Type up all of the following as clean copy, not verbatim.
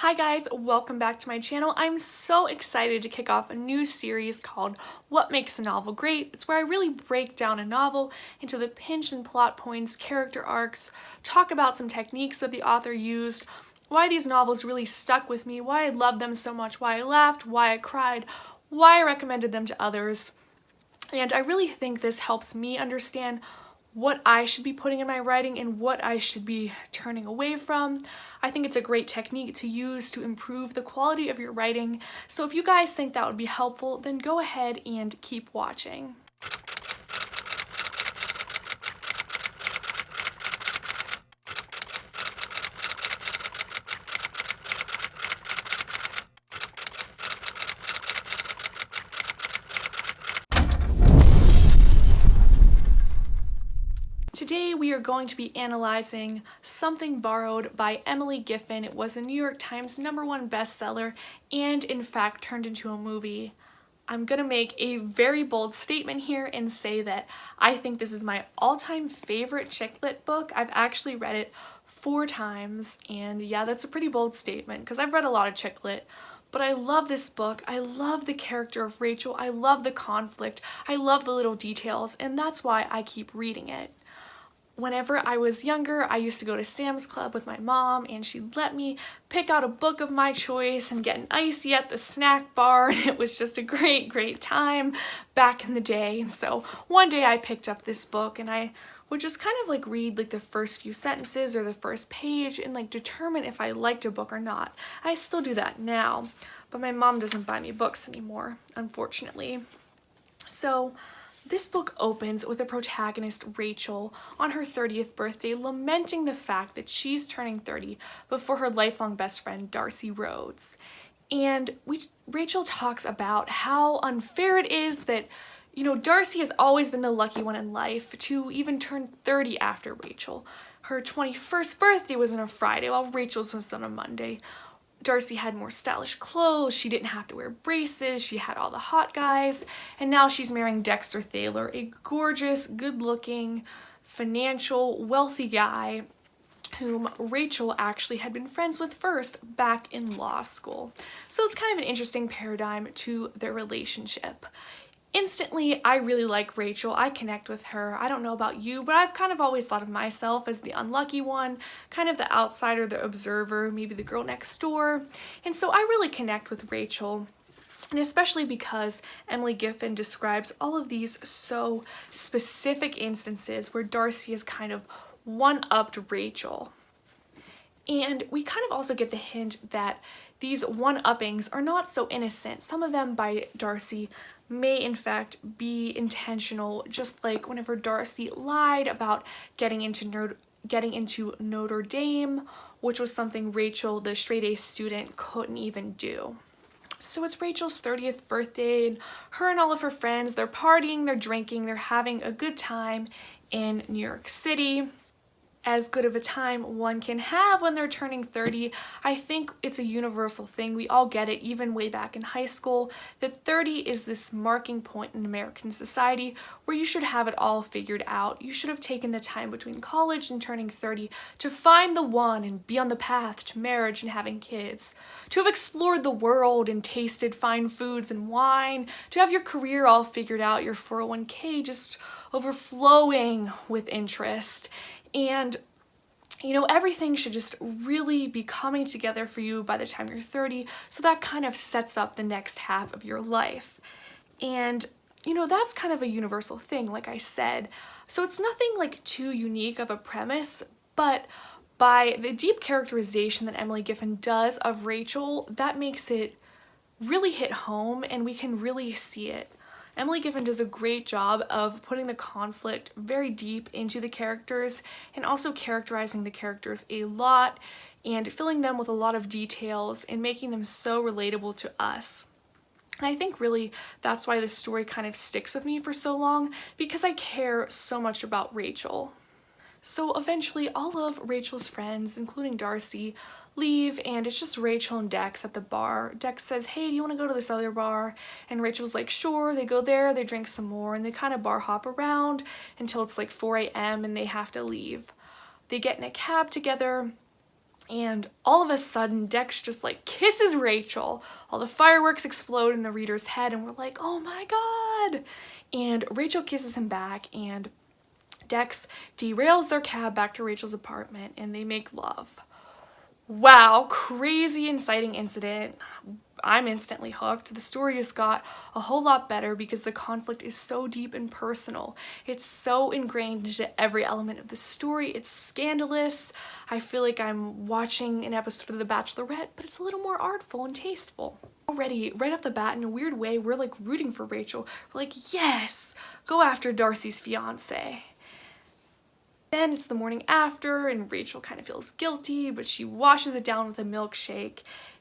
Hi guys, welcome back to my channel. I'm so excited to kick off a new series called What Makes a Novel Great. It's where I really break down a novel into the pinch and plot points, character arcs, talk about some techniques that the author used, why these novels really stuck with me, why I loved them so much, why I laughed, why I cried, why I recommended them to others. And I really think this helps me understand what I should be putting in my writing and what I should be turning away from. I think it's a great technique to use to improve the quality of your writing. So if you guys think that would be helpful, then go ahead and keep watching. Today we are going to be analyzing Something Borrowed by Emily Giffin. It was a New York Times #1 bestseller and in fact turned into a movie. I'm gonna make a very bold statement here and say that I think this is my all-time favorite chick lit book. I've actually read it 4 times, and yeah, that's a pretty bold statement because I've read a lot of chick lit. But I love this book. I love the character of Rachel. I love the conflict. I love the little details, and that's why I keep reading it. Whenever I was younger, I used to go to Sam's Club with my mom, and she'd let me pick out a book of my choice and get an icy at the snack bar, and it was just a great time back in the day. And so one day I picked up this book and I would just kind of like read like the first few sentences or the first page and like determine if I liked a book or not. I still do that now, but my mom doesn't buy me books anymore, unfortunately. So this book opens with the protagonist, Rachel, on her 30th birthday, lamenting the fact that she's turning 30 before her lifelong best friend, Darcy Rhodes. And Rachel talks about how unfair it is that, Darcy has always been the lucky one in life to even turn 30 after Rachel. Her 21st birthday was on a Friday, while Rachel's was on a Monday. Darcy had more stylish clothes, she didn't have to wear braces, she had all the hot guys, and now she's marrying Dexter Thaler, a gorgeous, good-looking, financial, wealthy guy whom Rachel actually had been friends with first back in law school. So it's kind of an interesting paradigm to their relationship. Instantly, I really like Rachel. I connect with her. I don't know about you, but I've kind of always thought of myself as the unlucky one, kind of the outsider, the observer, maybe the girl next door. And so I really connect with Rachel, and especially because Emily Giffin describes all of these so specific instances where Darcy has kind of one-upped Rachel. And we kind of also get the hint that these one-uppings are not so innocent. Some of them by Darcy may in fact be intentional, just like whenever Darcy lied about getting into Notre Dame, which was something Rachel, the straight-A student, couldn't even do. So it's Rachel's 30th birthday, and her and all of her friends, they're partying, they're drinking, they're having a good time in New York City. As good of a time one can have when they're turning 30. I think it's a universal thing. We all get it, even way back in high school, that 30 is this marking point in American society where you should have it all figured out. You should have taken the time between college and turning 30 to find the one and be on the path to marriage and having kids, to have explored the world and tasted fine foods and wine, to have your career all figured out, your 401k just overflowing with interest. And, everything should just really be coming together for you by the time you're 30, so that kind of sets up the next half of your life. And, that's kind of a universal thing, like I said. So it's nothing like too unique of a premise, but by the deep characterization that Emily Giffin does of Rachel, that makes it really hit home and we can really see it. Emily Giffin does a great job of putting the conflict very deep into the characters and also characterizing the characters a lot and filling them with a lot of details and making them so relatable to us. And I think really that's why this story kind of sticks with me for so long, because I care so much about Rachel. So eventually all of Rachel's friends, including Darcy, leave, and it's just Rachel and Dex at the bar. Dex says, hey, do you want to go to this other bar? And Rachel's like, sure. They go there, they drink some more, and they kind of bar hop around until it's like 4 a.m. and they have to leave. They get in a cab together, And all of a sudden, Dex just like kisses Rachel. All the fireworks explode in the reader's head and we're like, oh my god! And Rachel kisses him back and Dex derails their cab back to Rachel's apartment and they make love. Wow, crazy inciting incident. I'm instantly hooked. The story just got a whole lot better because the conflict is so deep and personal. It's so ingrained into every element of the story. It's scandalous. I feel like I'm watching an episode of The Bachelorette, but it's a little more artful and tasteful. Already, right off the bat, in a weird way, we're like rooting for Rachel. We're like, yes, go after Darcy's fiance. Then it's the morning after and Rachel kind of feels guilty, but she washes it down with a milkshake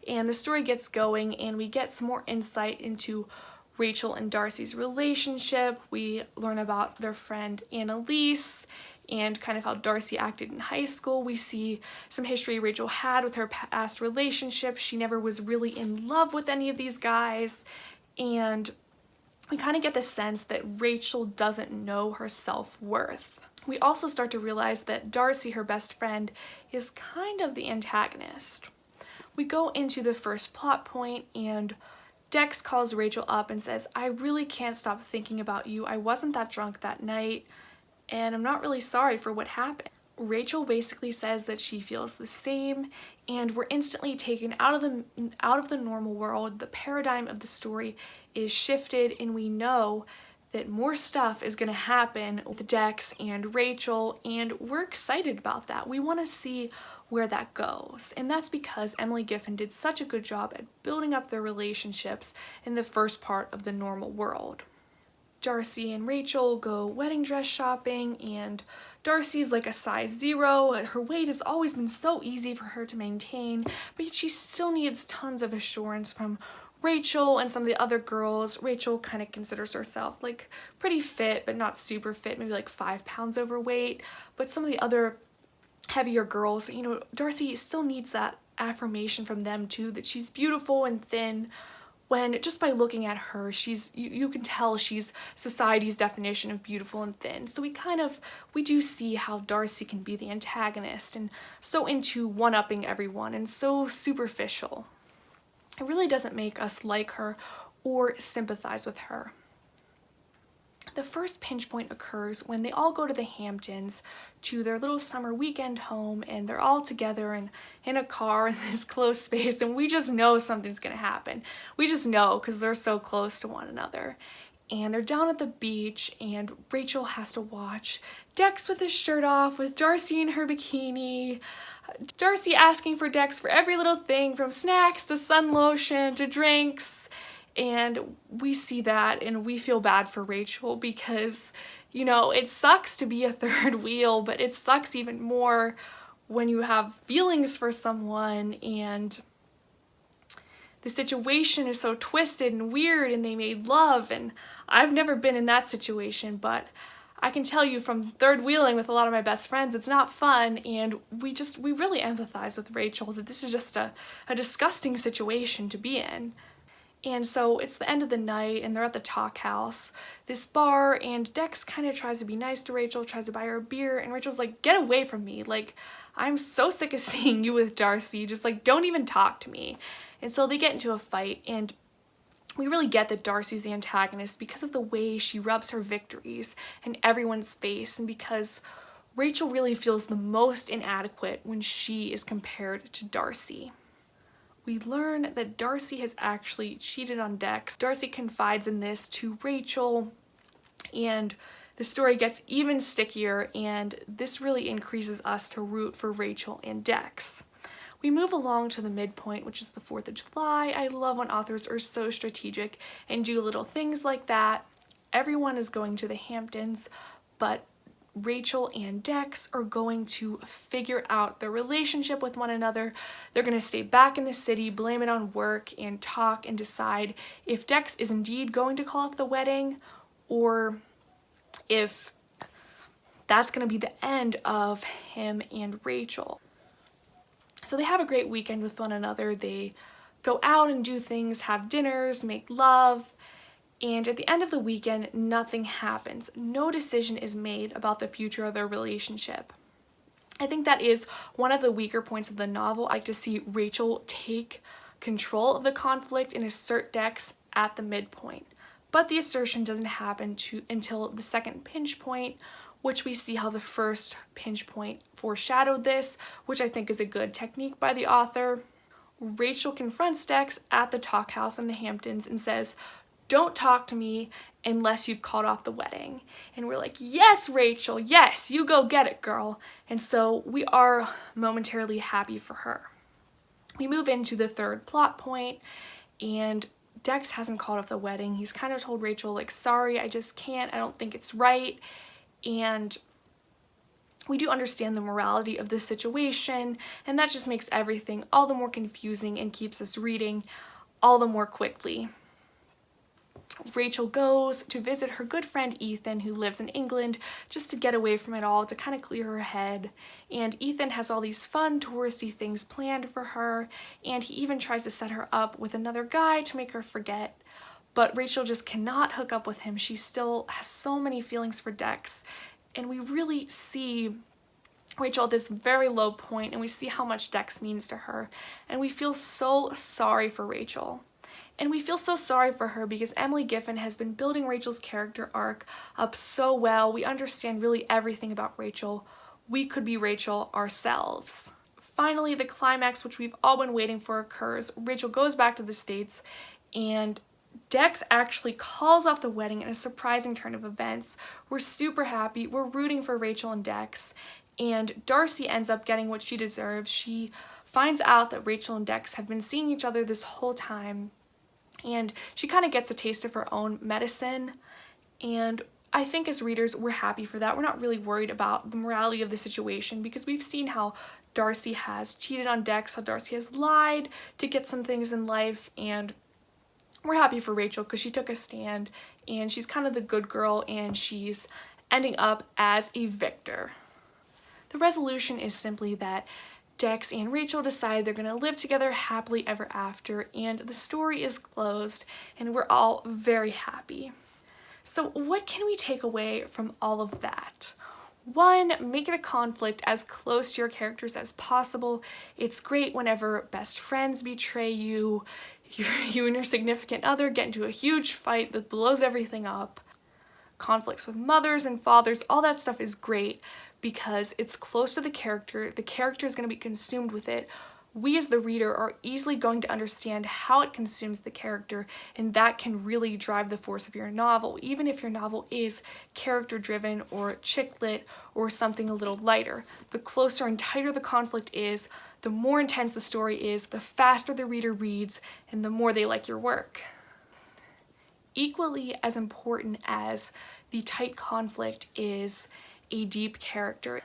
and the story gets going and we get some more insight into Rachel and Darcy's relationship. We learn about their friend Annalise and kind of how Darcy acted in high school. We see some history Rachel had with her past relationships. She never was really in love with any of these guys, and we kind of get the sense that Rachel doesn't know her self-worth. We also start to realize that Darcy, her best friend, is kind of the antagonist. We go into the first plot point and Dex calls Rachel up and says, I really can't stop thinking about you. I wasn't that drunk that night and I'm not really sorry for what happened. Rachel basically says that she feels the same and we're instantly taken out of the normal world. The paradigm of the story is shifted and we know that more stuff is going to happen with Dex and Rachel, and we're excited about that. We want to see where that goes, and that's because Emily Giffin did such a good job at building up their relationships in the first part of the normal world. Darcy and Rachel go wedding dress shopping, and Darcy's like a size 0. Her weight has always been so easy for her to maintain, but she still needs tons of assurance from Rachel and some of the other girls. Rachel kind of considers herself like pretty fit, but not super fit, maybe like 5 pounds overweight. But some of the other heavier girls, you know, Darcy still needs that affirmation from them too, that she's beautiful and thin, when just by looking at her, you can tell she's society's definition of beautiful and thin. So we do see how Darcy can be the antagonist and so into one-upping everyone and so superficial. It really doesn't make us like her or sympathize with her. The first pinch point occurs when they all go to the Hamptons to their little summer weekend home and they're all together and in a car in this close space and we just know something's gonna happen. We just know because they're so close to one another. And they're down at the beach and Rachel has to watch Dex with his shirt off with Darcy in her bikini. Darcy asking for Dex for every little thing from snacks to sun lotion to drinks. And we see that and we feel bad for Rachel because, you know, it sucks to be a third wheel, but it sucks even more when you have feelings for someone and the situation is so twisted and weird and they made love, and I've never been in that situation, but I can tell you from third wheeling with a lot of my best friends, it's not fun, and we really empathize with Rachel that this is just a disgusting situation to be in. And so it's the end of the night and they're at the Talk House, this bar, and Dex kind of tries to be nice to Rachel, tries to buy her a beer, and Rachel's like, get away from me, like, I'm so sick of seeing you with Darcy, just like, don't even talk to me. And so they get into a fight, and we really get that Darcy's the antagonist because of the way she rubs her victories in everyone's face, and because Rachel really feels the most inadequate when she is compared to Darcy. We learn that Darcy has actually cheated on Dex. Darcy confides in this to Rachel, and the story gets even stickier, and this really increases us to root for Rachel and Dex. We move along to the midpoint, which is the 4th of July. I love when authors are so strategic and do little things like that. Everyone is going to the Hamptons, but Rachel and Dex are going to figure out their relationship with one another. They're going to stay back in the city, blame it on work, and talk and decide if Dex is indeed going to call off the wedding or if that's going to be the end of him and Rachel. So they have a great weekend with one another. They go out and do things, have dinners, make love, and at the end of the weekend, nothing happens. No decision is made about the future of their relationship. I think that is one of the weaker points of the novel. I like to see Rachel take control of the conflict and assert Dex at the midpoint. But the assertion doesn't happen until the second pinch point, which we see how the first pinch point foreshadowed this, which I think is a good technique by the author. Rachel confronts Dex at the talk house in the Hamptons and says, "Don't talk to me unless you've called off the wedding." And we're like, yes, Rachel, yes, you go get it, girl. And so we are momentarily happy for her. We move into the third plot point, and Dex hasn't called off the wedding. He's kind of told Rachel, like, sorry, I just can't, I don't think it's right. And we do understand the morality of the situation, and that just makes everything all the more confusing and keeps us reading all the more quickly. Rachel goes to visit her good friend Ethan, who lives in England, just to get away from it all, to kind of clear her head. And Ethan has all these fun touristy things planned for her, and he even tries to set her up with another guy to make her forget. But Rachel just cannot hook up with him. She still has so many feelings for Dex, and we really see Rachel at this very low point, and we see how much Dex means to her, and we feel so sorry for Rachel. And we feel so sorry for her because Emily Giffin has been building Rachel's character arc up so well. We understand really everything about Rachel. We could be Rachel ourselves. Finally, the climax, which we've all been waiting for, occurs. Rachel goes back to the States, and Dex actually calls off the wedding in a surprising turn of events. We're super happy. We're rooting for Rachel and Dex, and Darcy ends up getting what she deserves. She finds out that Rachel and Dex have been seeing each other this whole time, and she kind of gets a taste of her own medicine. And I think as readers, we're happy for that. We're not really worried about the morality of the situation because we've seen how Darcy has cheated on Dex, how Darcy has lied to get some things in life, and we're happy for Rachel because she took a stand and she's kind of the good girl and she's ending up as a victor. The resolution is simply that Dex and Rachel decide they're going to live together happily ever after, and the story is closed, and we're all very happy. So what can we take away from all of that? One, make the conflict as close to your characters as possible. It's great whenever best friends betray you, you and your significant other get into a huge fight that blows everything up. Conflicts with mothers and fathers, all that stuff is great because it's close to the character is going to be consumed with it. We as the reader are easily going to understand how it consumes the character, and that can really drive the force of your novel, even if your novel is character driven or chick lit or something a little lighter. The closer and tighter the conflict is, the more intense the story is, the faster the reader reads, and the more they like your work. Equally as important as the tight conflict is a deep character.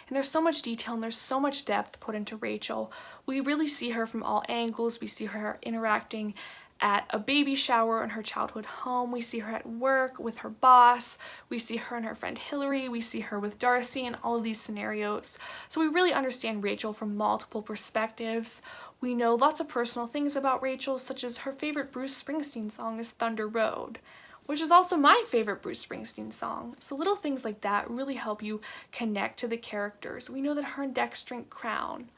And there's so much detail and there's so much depth put into Rachel. We really see her from all angles. We see her interacting at a baby shower in her childhood home. We see her at work with her boss. We see her and her friend Hillary. We see her with Darcy in all of these scenarios. So we really understand Rachel from multiple perspectives. We know lots of personal things about Rachel, such as her favorite Bruce Springsteen song is Thunder Road, which is also my favorite Bruce Springsteen song. So little things like that really help you connect to the characters. We know that her and Dex drink Crown.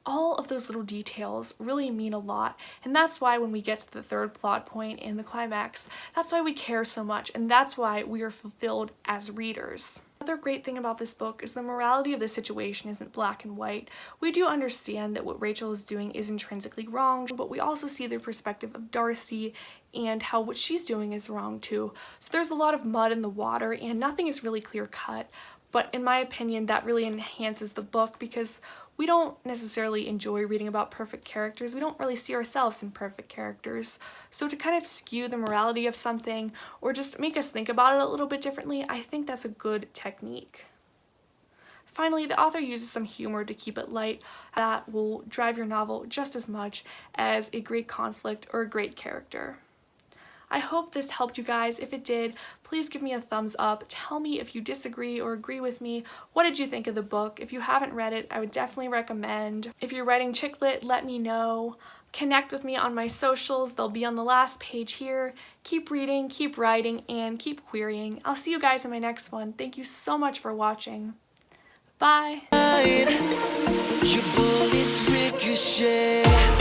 All of those little details really mean a lot, and that's why when we get to the third plot point in the climax, that's why we care so much, and that's why we are fulfilled as readers. Another great thing about this book is the morality of the situation isn't black and white. We do understand that what Rachel is doing is intrinsically wrong, but we also see the perspective of Darcy and how what she's doing is wrong too. So there's a lot of mud in the water and nothing is really clear cut, but in my opinion that really enhances the book because we don't necessarily enjoy reading about perfect characters. We don't really see ourselves in perfect characters. So to kind of skew the morality of something or just make us think about it a little bit differently, I think that's a good technique. Finally, the author uses some humor to keep it light that will drive your novel just as much as a great conflict or a great character. I hope this helped you guys. If it did, please give me a thumbs up. Tell me if you disagree or agree with me. What did you think of the book? If you haven't read it, I would definitely recommend. If you're writing chick lit, let me know. Connect with me on my socials. They'll be on the last page here. Keep reading, keep writing, and keep querying. I'll see you guys in my next one. Thank you so much for watching. Bye! Your bullets ricochet.